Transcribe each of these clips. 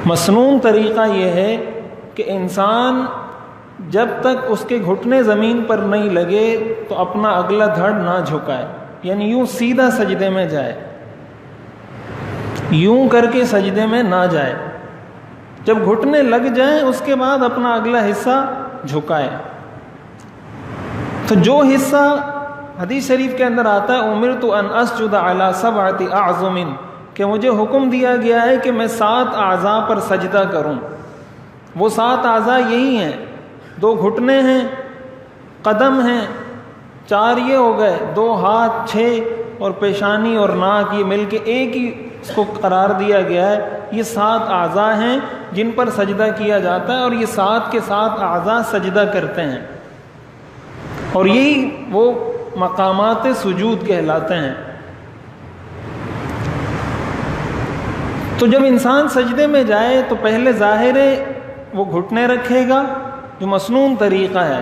مسنون طریقہ یہ ہے کہ انسان جب تک اس کے گھٹنے زمین پر نہیں لگے تو اپنا اگلا دھڑ نہ جھکائے، یعنی یوں سیدھا سجدے میں جائے، یوں کر کے سجدے میں نہ جائے، جب گھٹنے لگ جائیں اس کے بعد اپنا اگلا حصہ جھکائے۔ تو جو حصہ حدیث شریف کے اندر آتا ہے امرت ان اسجد علی سبعۃ اعظم، کہ مجھے حکم دیا گیا ہے کہ میں 7 اعضاء پر سجدہ کروں، وہ 7 اعضاء یہی ہیں، 2 گھٹنے ہیں، قدم ہیں، 4 یہ ہو گئے، 2 ہاتھ، 6 اور پیشانی اور ناک، یہ مل کے ایک ہی اس کو قرار دیا گیا ہے۔ یہ 7 اعضاء ہیں جن پر سجدہ کیا جاتا ہے، اور یہ 7 کے 7 اعضاء سجدہ کرتے ہیں، اور یہی وہ مقامات سجود کہلاتے ہیں۔ تو جب انسان سجدے میں جائے تو پہلے ظاہر ہے وہ گھٹنے رکھے گا، جو مسنون طریقہ ہے۔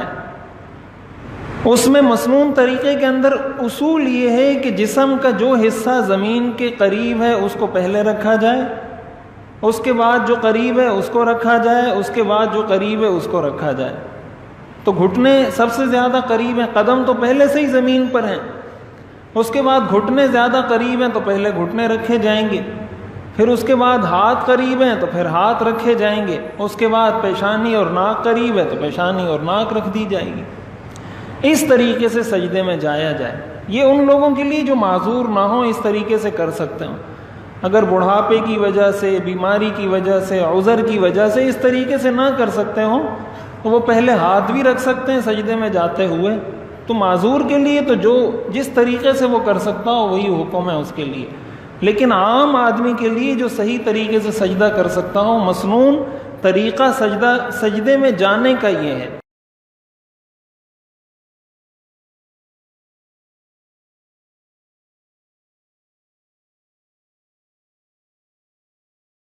اس میں مسنون طریقے کے اندر اصول یہ ہے کہ جسم کا جو حصہ زمین کے قریب ہے اس کو پہلے رکھا جائے، اس کے بعد جو قریب ہے اس کو رکھا جائے، اس کے بعد جو قریب ہے اس کو رکھا جائے۔ تو گھٹنے سب سے زیادہ قریب ہیں، قدم تو پہلے سے ہی زمین پر ہیں، اس کے بعد گھٹنے زیادہ قریب ہیں تو پہلے گھٹنے رکھے جائیں گے، پھر اس کے بعد ہاتھ قریب ہیں تو پھر ہاتھ رکھے جائیں گے، اس کے بعد پیشانی اور ناک قریب ہے تو پیشانی اور ناک رکھ دی جائے گی۔ اس طریقے سے سجدے میں جایا جائے۔ یہ ان لوگوں کے لیے جو معذور نہ ہوں اس طریقے سے کر سکتے ہوں۔ اگر بڑھاپے کی وجہ سے، بیماری کی وجہ سے، عذر کی وجہ سے اس طریقے سے نہ کر سکتے ہوں تو وہ پہلے ہاتھ بھی رکھ سکتے ہیں سجدے میں جاتے ہوئے۔ تو معذور کے لیے تو جو جس طریقے سے وہ کر سکتا ہو وہی حکم ہے اس کے لیے، لیکن عام آدمی کے لیے جو صحیح طریقے سے سجدہ کر سکتا ہو، مسنون طریقہ سجدے میں جانے کا یہ ہے۔